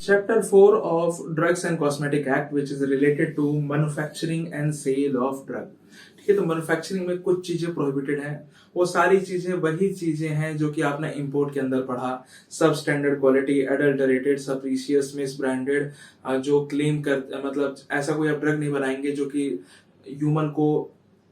Chapter 4 of Drugs and Cosmetic Act, which is related to manufacturing and sale of drug. ठीक है, तो manufacturing में कुछ चीजें प्रोहिबिटेड हैं। वो सारी चीजें वही चीजें हैं जो कि आपने इंपोर्ट के अंदर पढ़ा। Substandard quality, adulterated, spurious, misbranded, जो क्लेम कर मतलब ऐसा कोई आप ड्रग नहीं बनाएंगे जो कि ह्यूमन को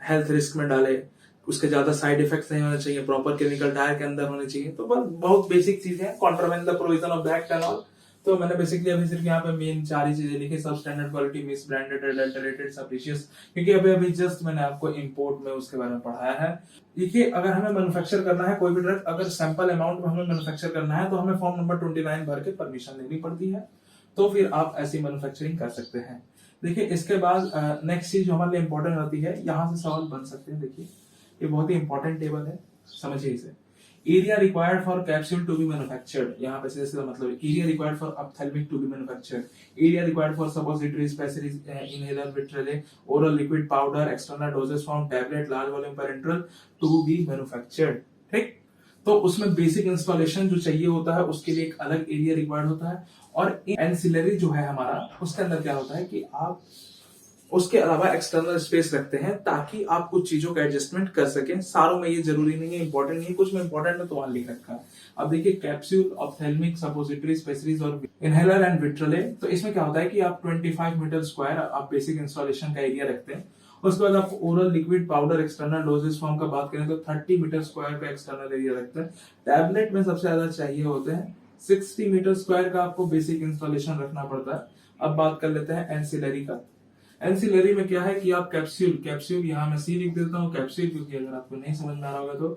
हेल्थ रिस्क में डाले, उसके ज्यादा साइड इफेक्ट्स नहीं होने चाहिए, प्रॉपर केमिकल टायर के अंदर होने चाहिए। तो बस बहुत बेसिक चीजें हैं, contravene the provision of the act and all. तो मैंने बेसिकली अभी सिर्फ यहाँ पे मेन चार ही चीजें लिखी, substandard quality, misbranded, adulterated, spurious, क्योंकि अभी अभी जस्ट मैंने आपको इंपोर्ट में उसके बारे में पढ़ाया है। देखिए, अगर हमें मैन्युफैक्चर करना है कोई भी ड्रग, अगर सैंपल अमाउंट में हमें मैन्युफैक्चर करना है तो हमें फॉर्म नंबर 29 भर के परमिशन लेनी पड़ती है, तो फिर आप ऐसी मैन्युफैक्चरिंग कर सकते हैं। देखिए, इसके बाद नेक्स्ट चीज जो हमारे लिए इंपॉर्टेंट होती है, यहाँ से सवाल बन सकते हैं। देखिए, ये बहुत ही इंपॉर्टेंट टेबल है, समझिए इसे। Area required for capsule to be manufactured, यहाँ पे सीधा मतलब area required for ophthalmic to be manufactured, area required for suppository, especially inhaler, विट्रेले, oral liquid powder, external doses form, tablet, large volume parenteral to be manufactured. ठीक, तो उसमें basic installation जो चाहिए होता है उसके लिए एक अलग एरिया रिक्वायर्ड होता है। और एंसिलरी जो है हमारा, उसके अंदर क्या होता है कि आप उसके अलावा एक्सटर्नल स्पेस रखते हैं ताकि आप कुछ चीजों का एडजस्टमेंट कर सकें। सारों में ये जरूरी नहीं है, इंपॉर्टेंट नहीं है, कुछ में इंपॉर्टेंट है तो वहां लिख रखा है। अब देखिए, कैप्सूल, ऑप्थेल्मिक, सपोजिटरी, स्पेशरीज और इनहेलर एंड विट्रले, तो इसमें क्या होता है कि आप 25 मीटर स्क्वायर आप बेसिक इंस्टॉलेशन का एरिया रखते हैं। उसके बाद आप oral liquid powder, external doses form का बात करें तो 30 मीटर स्क्वायर का एक्सटर्नल एरिया रखते हैं। टैबलेट में सबसे ज्यादा चाहिए होते हैं 60 मीटर स्क्वायर का आपको बेसिक इंस्टॉलेशन रखना पड़ता है। अब बात कर लेते हैं एंसिलरी का। एंसिलरी में क्या है कि आप कैप्सूल यहाँ मैं सी लिख देता हूँ कैप्सूल, क्योंकि अगर आपको नहीं समझ में आ रहा होगा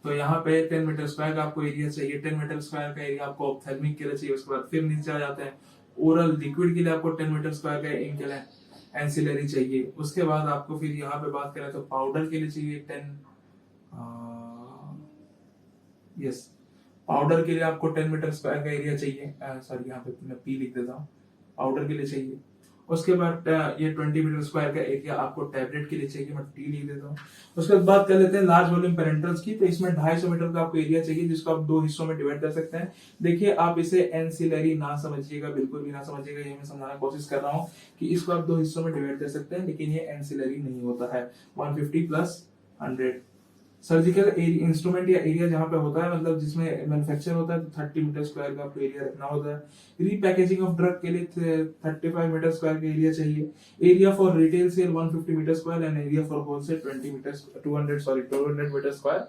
तो यहाँ पे 10 मीटर स्क्वायर का आपको एरिया चाहिए। 10 मीटर स्क्वायर का एरिया आपको ऑप्थेल्मिक के लिए चाहिए। उसके बाद फिर नीचे आ जाते हैं, ओरल लिक्विड के लिए आपको 10 मीटर स्क्वायर का इनके लिए एंसिलरी चाहिए। उसके बाद आपको फिर यहाँ पे बात करें तो पाउडर के लिए चाहिए 10, यस, पाउडर के लिए आपको 10 मीटर स्क्वायर का एरिया चाहिए। सॉरी, यहाँ पे मैं पी लिख देता हूँ, पाउडर के लिए चाहिए। उसके बाद ये 20 मीटर स्क्वायर का एरिया आपको टैबलेट के लिए चाहिए, मैं टी लिख देता हूँ। उसके बाद बात कर लेते हैं लार्ज वॉल्यूम पेरेंटल्स की, तो इसमें 250 मीटर का आपको एरिया चाहिए, जिसको आप दो हिस्सों में डिवाइड कर सकते हैं। देखिए, आप इसे एंसिलरी ना समझिएगा, बिल्कुल भी ना समझिएगा, ये मैं समझाने की कोशिश कर रहा हूँ कि इसको आप दो हिस्सों में डिवाइड कर सकते हैं, लेकिन ये एंसिलरी नहीं होता है। 150 प्लस 100 सर्जिकल इंस्ट्रूमेंट या एरिया जहां पे होता है, मतलब जिसमें मैन्युफैक्चर होता है, तो 30 मीटर स्क्वायर का आपको एरिया रखना होता है। रीपैकेजिंग ऑफ ड्रग के लिए 35 मीटर स्क्वायर का एरिया चाहिए। Area for retail sale 150 metre square and area for wholesale 200 metre square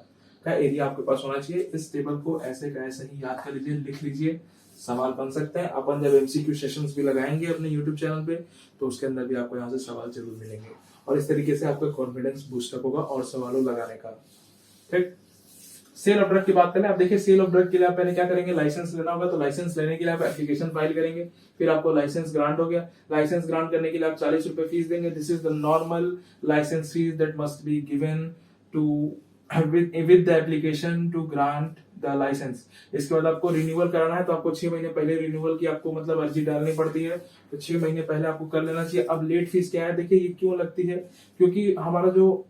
का एरिया आपके पास होना चाहिए। इस टेबल को ऐसे का ऐसे ही याद कर लीजिए, लिख लीजिए, सवाल बन सकते हैं। अपन जब एमसीक्यू सेशंस भी लगाएंगे अपने यूट्यूब चैनल पे, तो उसके अंदर भी आपको यहाँ से सवाल जरूर मिलेंगे, और इस तरीके से आपका कॉन्फिडेंस बूस्टअप होगा और सवालों लगाने का। ठीक, सेल ऑफ ड्रग की बात करें। आप देखिए, सेल ऑफ ड्रग के लिए आप पहले क्या करेंगे, लाइसेंस लेना होगा। तो लाइसेंस लेने के लिए आप एप्लीकेशन फाइल करेंगे, फिर आपको लाइसेंस ग्रांट हो गया। लाइसेंस ग्रांट करने के लिए आप 40 रुपए फीस देंगे। This is the normal licence fees that must be given to with the application to grant the licence. इसके बाद आपको रिन्यूअल कराना है, तो आपको 6 महीने पहले रिन्यूअल की आपको मतलब अर्जी डालनी पड़ती है, तो 6 महीने पहले आपको कर लेना चाहिए। अब लेट फीस क्या है, देखिए ये क्यों लगती है, क्योंकि हमारा जो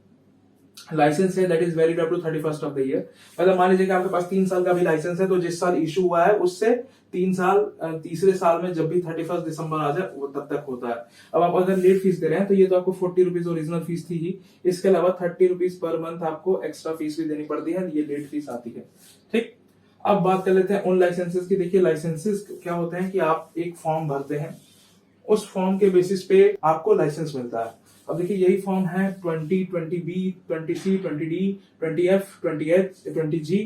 लाइसेंस है that is valid up to 31st of the year. मतलब मान लीजिए कि आपके पास 3 साल का भी लाइसेंस है, तो जिस साल इशू हुआ है उससे 3 साल, तीसरे साल में जब भी 31 दिसंबर आ जाए वो तब तक होता है। अब आप अगर लेट फीस दे रहे हैं तो ये तो आपको 40 रुपीज ओरिजिनल फीस थी ही, इसके अलावा 30 रुपीज पर मंथ आपको एक्स्ट्रा फीस भी देनी पड़ती है, ये लेट फीस आती है। ठीक, अब बात कर लेते हैं उन लाइसेंसेस की। देखिए, लाइसेंसेस क्या होते हैं कि आप एक फॉर्म भरते हैं, उस फॉर्म के बेसिस पे आपको लाइसेंस मिलता है। अब देखिए, यही फॉर्म है 20, 20B, 20C, 20D, 20F, 20H, 20G,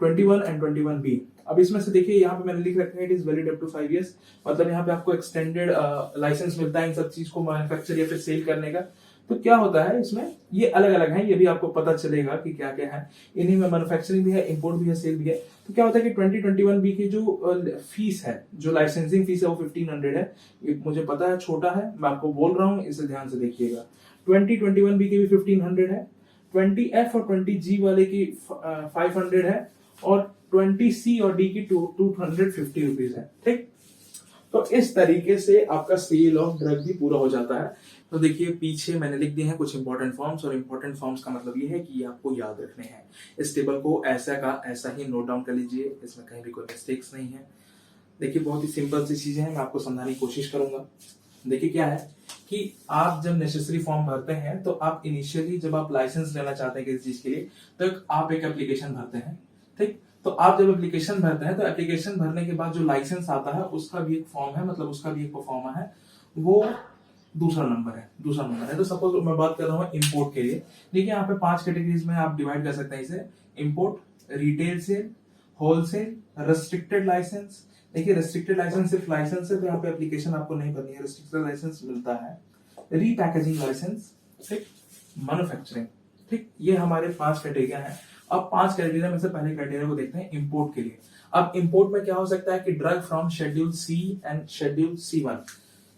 21 and 21B। अब इसमें से देखिए, यहाँ पे मैंने लिख रखा है it is valid up to 5 years, मतलब यहाँ पे आपको एक्सटेंडेड लाइसेंस मिलता है इन सब चीज को मैन्युफैक्चर या फिर सेल करने का। तो क्या होता है इसमें, ये अलग अलग है, ये भी आपको पता चलेगा कि क्या क्या है। इन्हीं में मैन्युफैक्चरिंग भी है, इंपोर्ट भी है, सेल भी है। तो क्या होता है कि 2021B की जो फीस है, जो लाइसेंसिंग फीस है, वो 1500 है। ये मुझे पता है छोटा है, मैं आपको बोल रहा हूँ, इसे ध्यान से देखिएगा। 2021B की भी 1500 है, 20F और 20G वाले की 500 है, और 20C और D की 250 रुपीज है। ठीक, तो इस तरीके से आपका सेल ऑफ ड्रग भी पूरा हो जाता है। तो देखिए पीछे मैंने लिख दिए हैं कुछ इंपॉर्टेंट फॉर्म्स, और इंपॉर्टेंट फॉर्म्स का मतलब ये है कि ये आपको याद रखने हैं। इस टेबल को ऐसा का ऐसा ही नोट डाउन कर लीजिए, इसमें कहीं भी कोई मिस्टेक्स नहीं है। देखिए बहुत ही सिंपल सी चीजें हैं, मैं आपको समझाने की कोशिश करूंगा। देखिए क्या है कि आप जब नेसेसरी फॉर्म भरते हैं तो आप इनिशियली जब आप लाइसेंस लेना चाहते हैं किसी चीज के लिए तो आप एक एप्लीकेशन भरते हैं, ठीक। तो आप जब एप्लीकेशन भरते हैं तो एप्लीकेशन भरने के बाद जो लाइसेंस आता है उसका भी एक फॉर्म है, मतलब उसका भी एक परफॉर्मा है, वो दूसरा नंबर है। तो सपोज मैं बात कर रहा हूँ इंपोर्ट के लिए। देखिए यहाँ पे 5 कैटेगरीज में आप डिवाइड कर सकते हैं इसे, import, retail sale, wholesale, restricted licence. देखिए रेस्ट्रिक्टेड लाइसेंस सिर्फ लाइसेंस है, तो यहाँ पे एप्लीकेशन आपको नहीं भरनी है, रेस्ट्रिक्टेड लाइसेंस मिलता है। रीपैकेजिंग लाइसेंस, ठीक, मैन्युफैक्चरिंग, ठीक, ये हमारे 5 क्राइटेरिया हैं। अब 5 क्राइटेरिया में से पहले क्राइटेरिया को देखते हैं इंपोर्ट के लिए। अब इंपोर्ट में क्या हो सकता है कि drug from schedule C and schedule C1।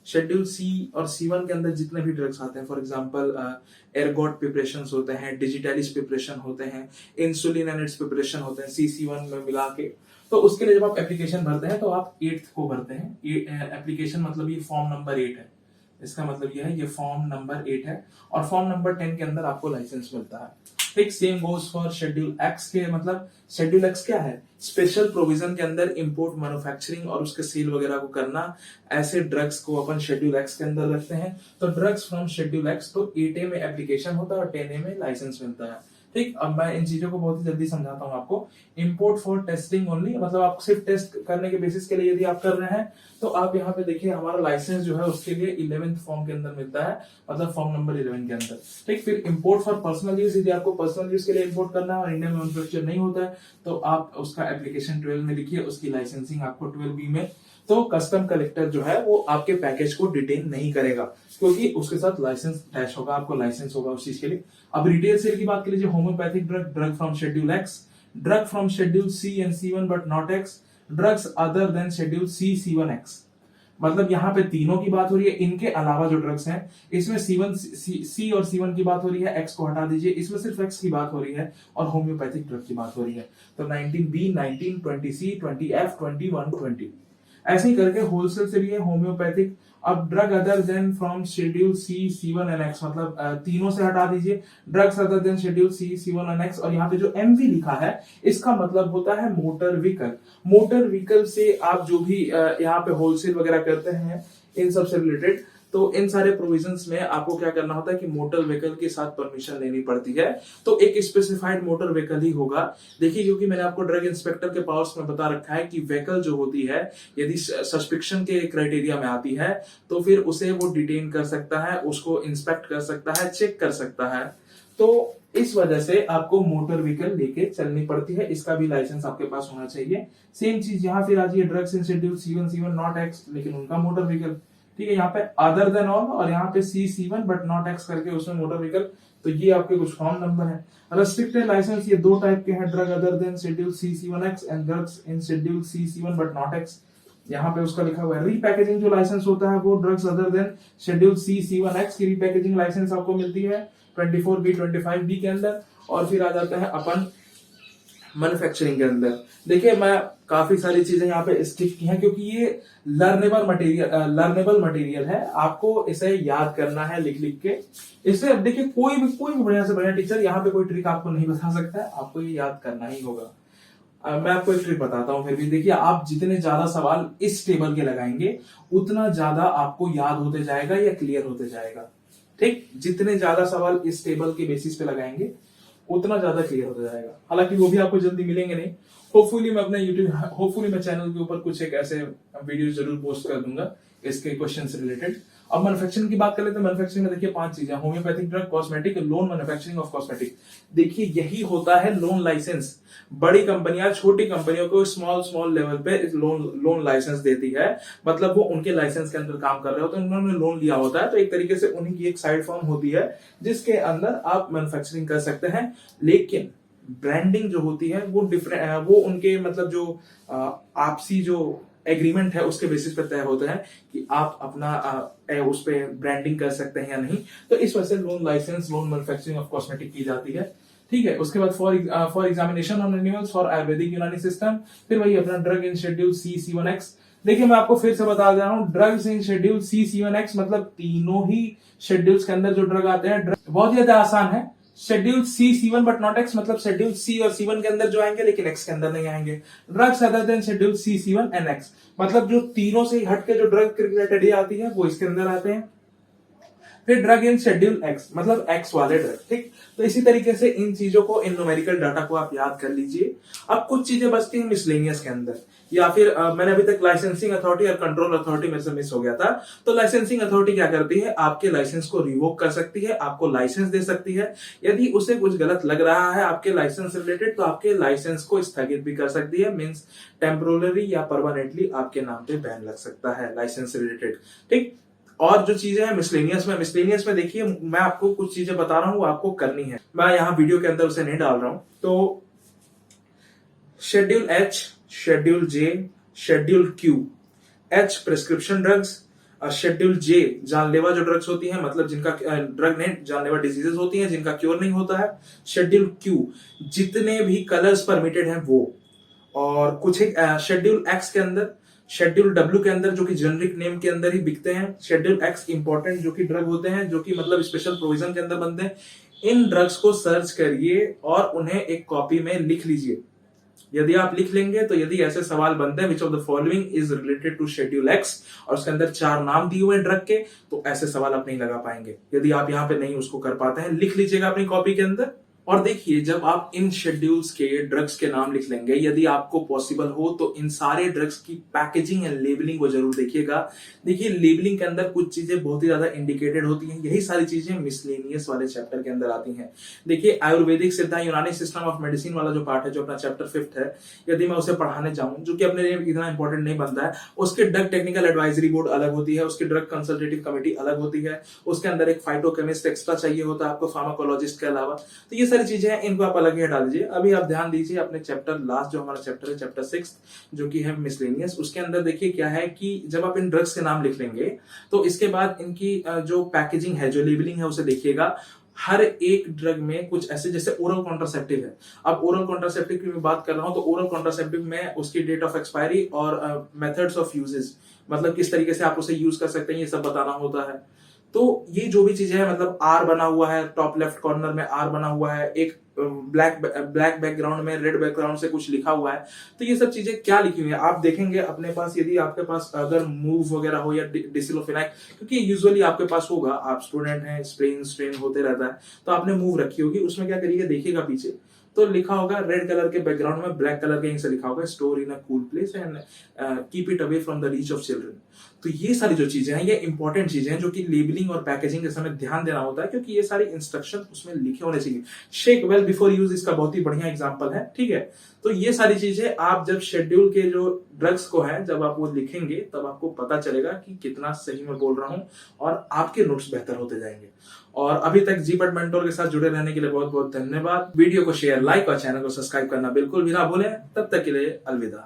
Schedule C और C1 के अंदर जितने भी ड्रग्स आते हैं, फॉर एग्जांपल एर्गोट प्रिपरेशन होते हैं, डिजिटलिस प्रिपरेशन होते हैं, इंसुलिन एंड इट्स प्रिपरेशन होते हैं C1 में मिला के, तो उसके लिए जब आप एप्लीकेशन भरते हैं तो आप 8th को भरते हैं। एप्लीकेशन मतलब ये फॉर्म नंबर 8 है, इसका मतलब ये है ये फॉर्म नंबर 8 है, और फॉर्म नंबर 10 के अंदर आपको लाइसेंस मिलता है, ठीक। Same goes for schedule x के, मतलब शेड्यूल एक्स क्या है, स्पेशल प्रोविजन के अंदर इंपोर्ट, मैन्युफैक्चरिंग और उसके सेल वगैरह को करना, ऐसे ड्रग्स को अपन शेड्यूल एक्स के अंदर रखते हैं। तो ड्रग्स फ्रॉम शेड्यूल एक्स, तो 8A में एप्लीकेशन होता है और 10A में लाइसेंस मिलता है, ठीक। अब मैं इन चीजों को बहुत ही जल्दी समझाता हूँ आपको। इंपोर्ट फॉर टेस्टिंग ओनली, मतलब आप सिर्फ टेस्ट करने के बेसिस के लिए यदि आप कर रहे हैं तो आप यहाँ पे देखिए हमारा लाइसेंस जो है उसके लिए 11th फॉर्म के अंदर मिलता है, मतलब फॉर्म नंबर 11 के अंदर, ठीक। फिर इंपोर्ट फॉर पर्सनल यूज, यदि आपको पर्सनल यूज के लिए इंपोर्ट करना है और इंडिया में मैन्युफैक्चर नहीं होता है तो आप उसका एप्लीकेशन 12 में लिखिए, उसकी लाइसेंसिंग आपको 12B में। तो कस्टम कलेक्टर जो है वो आपके पैकेज को डिटेन नहीं करेगा क्योंकि उसके साथ लाइसेंस अटैच होगा, आपको लाइसेंस होगा उस चीज के लिए। अब रिटेल सेल की बात कर लीजिए, homeopathic drug, drug from schedule x, drug from schedule C and C1 but not x, drugs other than schedule C, C1, X। मतलब यहाँ पे तीनों की बात हो रही है, इनके अलावा जो ड्रग्स हैं इसमें C और C1 की बात हो रही है, X को हटा दीजिए, इसमें सिर्फ X की बात हो रही है और होम्योपैथिक ड्रग की बात हो रही है। तो 19B, 19, 20C, 20F, 21, 20 ऐसे ही करके होलसेल से भी है होम्योपैथिक। अब drug other than from schedule C, C1 and X, मतलब तीनों से हटा दीजिए, drugs other than schedule C, C1 and X, और यहाँ पे जो MV लिखा है इसका मतलब होता है मोटर व्हीकल। मोटर व्हीकल से आप जो भी यहाँ पे होलसेल वगैरह करते हैं इन सब से रिलेटेड, तो इन सारे प्रोविजंस में आपको क्या करना होता है कि मोटर व्हीकल के साथ परमिशन लेनी पड़ती है, तो एक स्पेसिफाइड मोटर व्हीकल ही होगा। देखिए क्योंकि मैंने आपको ड्रग इंस्पेक्टर के पावर्स में बता रखा है कि व्हीकल जो होती है यदि सस्पिक्शन के क्राइटेरिया में आती है तो फिर उसे वो डिटेन कर सकता है, उसको इंस्पेक्ट कर सकता है, चेक कर सकता है। तो इस वजह से आपको मोटर व्हीकल लेके चलनी पड़ती है, इसका भी लाइसेंस आपके पास होना चाहिए। सेम चीज यहाँ फिर आ जाइए, drugs in schedule C1, C1 not X, लेकिन उनका मोटर व्हीकल, ठीक है। यहाँ पे अदर देन ऑल और यहाँ पे C, C1 but not X करके उसमें मोटर व्हीकल, तो ये आपके कुछ फॉर्म नंबर है। रेस्ट्रिक्टेड लाइसेंस ये 2 टाइप के हैं, drug other than schedule C, C1, X and drugs in schedule C, C1 but not X। यहाँ पे उसका लिखा हुआ है। रीपैकेजिंग जो लाइसेंस होता है वो drugs other than schedule C, C1, X की रीपैकेजिंग लाइसेंस आपको मिलती है 24B, 25B के अंदर। और फिर आ जाता है अपन मैन्युफैक्चरिंग के अंदर। देखिए मैं काफी सारी चीजें यहाँ पे स्किप की हैं क्योंकि ये लर्नेबल मटेरियल है, आपको इसे याद करना है लिख लिख के। इससे अब देखिए कोई भी बढ़िया से बढ़िया टीचर यहाँ पे कोई ट्रिक आपको नहीं बता सकता है, आपको ये याद करना ही होगा। मैं आपको एक ट्रिक बताता हूँ फिर भी। देखिए आप जितने ज्यादा सवाल इस टेबल के लगाएंगे उतना ज्यादा आपको याद होते जाएगा या क्लियर होते जाएगा, ठीक। जितने ज्यादा सवाल इस टेबल के बेसिस पे लगाएंगे उतना ज्यादा क्लियर होता जाएगा। हालांकि वो भी आपको जल्दी मिलेंगे नहीं, होपफुली मैं चैनल के ऊपर कुछ एक ऐसे वीडियो जरूर पोस्ट कर दूंगा इसके क्वेश्चन से रिलेटेड। अब मैन्युफैक्चरिंग की बात करें तो मैन्युफैक्चरिंग में देखिए 5 चीजें, homeopathic drug, cosmetic, loan manufacturing of cosmetic. देखिए यही होता है लोन लाइसेंस। बड़ी कंपनियां छोटी कंपनियों को स्मॉल लेवल पे लोन लाइसेंस देती है, मतलब वो उनके लाइसेंस के अंदर काम कर रहे होते हैं, उन्होंने लोन लिया होता है, तो एक तरीके से उन्हीं की एक साइड फॉर्म होती है जिसके अंदर आप मैन्युफैक्चरिंग कर सकते हैं। लेकिन ब्रांडिंग जो होती है वो डिफरेंट, वो उनके मतलब जो आपसी जो एग्रीमेंट है उसके बेसिस पर तय होता है कि आप अपना उस पे ब्रांडिंग कर सकते हैं या नहीं। तो इस वजह से loan licence, loan manufacturing of cosmetic की जाती है, ठीक है। उसके बाद for examination on renewals for Ayurvedic Unani system, फिर वही अपना drug in schedule C, C1, X, देखिए मैं आपको फिर से बता दे रहा हूँ, ड्रग्स इन शेड्यूल C7X मतलब तीनों ही शेड्यूल्स के अंदर जो ड्रग आते हैं, बहुत ही ज्यादा आसान है। Schedule C7 but not X मतलब शेड्यूल C और C1 के अंदर जो आएंगे लेकिन X के अंदर नहीं आएंगे। Drugs other than schedule C7 and X मतलब जो तीनों से हट के जो ड्रग क्रिकेटेड आती है वो इसके अंदर आते हैं। फिर ड्रग इन शेड्यूल एक्स मतलब एक्स वाले ड्रग, ठीक। तो इसी तरीके से इन चीजों को, इन न्यूमेरिकल डाटा को आप याद कर लीजिए। अब कुछ चीजें बचती हैं मिसलेनियस के अंदर, या फिर मैंने अभी तक लाइसेंसिंग अथॉरिटी और कंट्रोल अथॉरिटी में से मिस हो गया था। तो लाइसेंसिंग अथॉरिटी क्या करती है, आपके लाइसेंस को रिवोक कर सकती है, आपको लाइसेंस दे सकती है। यदि उसे कुछ गलत लग रहा है आपके लाइसेंस रिलेटेड तो आपके लाइसेंस को स्थगित भी कर सकती है, मींस टेम्पोररी या परमानेंटली आपके नाम पे बैन लग सकता है लाइसेंस रिलेटेड, ठीक। और जो चीजें हैं मिसलेनियस में देखिए मैं आपको कुछ चीजें बता रहा हूं वो आपको करनी है, मैं यहाँ वीडियो के अंदर उसे नहीं डाल रहा हूं। तो schedule H, schedule J, schedule Q। H prescription drugs, schedule J जानलेवा जो ड्रग्स होती हैं, मतलब जिनका ड्रग नहीं, जानलेवा डिजीजेस होती हैं जिनका क्योर नहीं होता है। शेड्यूल Q जितने भी कलर्स परमिटेड हैं वो, और कुछ एक शेड्यूल X के अंदर, शेड्यूल W के अंदर जो कि जेनरिक नेम के अंदर ही बिकते हैं। शेड्यूल X इंपॉर्टेंट जो कि ड्रग होते हैं, जो कि मतलब स्पेशल प्रोविजन के अंदर बनते हैं। इन ड्रग्स को सर्च करिए और उन्हें एक कॉपी में लिख लीजिए। यदि आप लिख लेंगे तो यदि ऐसे सवाल बनते हैं which of the following is related to schedule X और उसके अंदर 4 नाम दिए हुए ड्रग के, तो ऐसे सवाल आप नहीं लगा पाएंगे। यदि आप यहाँ पे नहीं उसको कर पाते हैं, लिख लीजिएगा अपनी कॉपी के अंदर। और देखिए जब आप इन शेड्यूल्स के ड्रग्स के नाम लिख लेंगे, यदि आपको पॉसिबल हो तो इन सारे ड्रग्स की पैकेजिंग एंड लेबलिंग को जरूर देखिएगा। देखिए लेबलिंग के अंदर कुछ चीजें बहुत ही ज्यादा इंडिकेटेड होती हैं, यही सारी चीजें मिसलेनियस वाले चैप्टर के अंदर आती हैं। देखिए आयुर्वेदिक सिद्धा यूनानी सिस्टम ऑफ मेडिसिन वाला जो पार्ट है, जो अपना चैप्टर 5 है, यदि मैं उसे पढ़ाने जाऊं, जो कि अपने लिए इतना इंपॉर्टेंट नहीं बनता है, उसके ड्रग टेक्निकल एडवाइजरी बोर्ड अलग होती है, उसकी ड्रग कंसल्टेटिव कमेटी अलग होती है, उसके अंदर एक फाइटोकेमिस्ट एक्स्ट्रा चाहिए होता है आपको फार्माकोलॉजिस्ट के अलावा। तो ये सारी चीजें हैं, इनको आप अलग ही हटा दीजिए। अभी आप ध्यान दीजिए अपने चैप्टर लास्ट जो हमारा चैप्टर है, चैप्टर 6 जो कि है मिसलेनियस, उसके अंदर देखिए क्या है कि जब आप इन ड्रग्स के नाम लिख लेंगे तो इसके बाद इनकी जो पैकेजिंग है, जो लेबलिंग है, उसे देखिएगा। हर एक ड्रग में कुछ ऐसे, जैसे ओरल कॉन्ट्रासेप्टिव है, अब ओरल कॉन्ट्रासेप्टिव की मैं बात कर रहा हूं तो ओरल कॉन्ट्रासेप्टिव में उसकी डेट ऑफ एक्सपायरी और मेथड्स ऑफ यूजेस, मतलब किस तरीके से आप उसे यूज कर सकते हैं, ये सब बताना होता है। तो ये जो भी चीजें है, मतलब आर बना हुआ है, टॉप लेफ्ट कॉर्नर में आर बना हुआ है, एक ब्लैक बैकग्राउंड में रेड बैकग्राउंड से कुछ लिखा हुआ है, तो ये सब चीजें क्या लिखी हुई है आप देखेंगे अपने पास। यदि आपके पास अगर मूव वगैरह हो या डिसिलोफेनाक, क्योंकि यूजुअली आपके पास होगा, आप स्टूडेंट हैं, स्ट्रेन होते रहता है, तो आपने मूव रखी होगी, उसमें क्या करिएगा, देखिएगा पीछे तो लिखा होगा रेड कलर के बैकग्राउंड में, ब्लैक कलर के से लिखा होगा store in a cool place and keep it away from the reach of children. तो ये सारी जो चीजें हैं, ये इंपॉर्टेंट चीजें हैं जो कि लेबलिंग और पैकेजिंग के समय ध्यान देना होता है, क्योंकि ये सारी इंस्ट्रक्शन उसमें लिखे होने चाहिए। शेक वेल बिफोर यूज इसका बहुत ही बढ़िया एग्जांपल है, ठीक है। तो ये सारी चीजें आप जब शेड्यूल के जो ड्रग्स को है जब आप वो लिखेंगे तब आपको पता चलेगा कि कितना सही मैं बोल रहा हूं और आपके नोट्स बेहतर होते जाएंगे। और अभी तक जीपट मेंटोर के साथ जुड़े रहने के लिए बहुत बहुत धन्यवाद। वीडियो को शेयर, लाइक और चैनल को सब्सक्राइब करना बिल्कुल भी ना भूलें। तब तक के लिए अलविदा।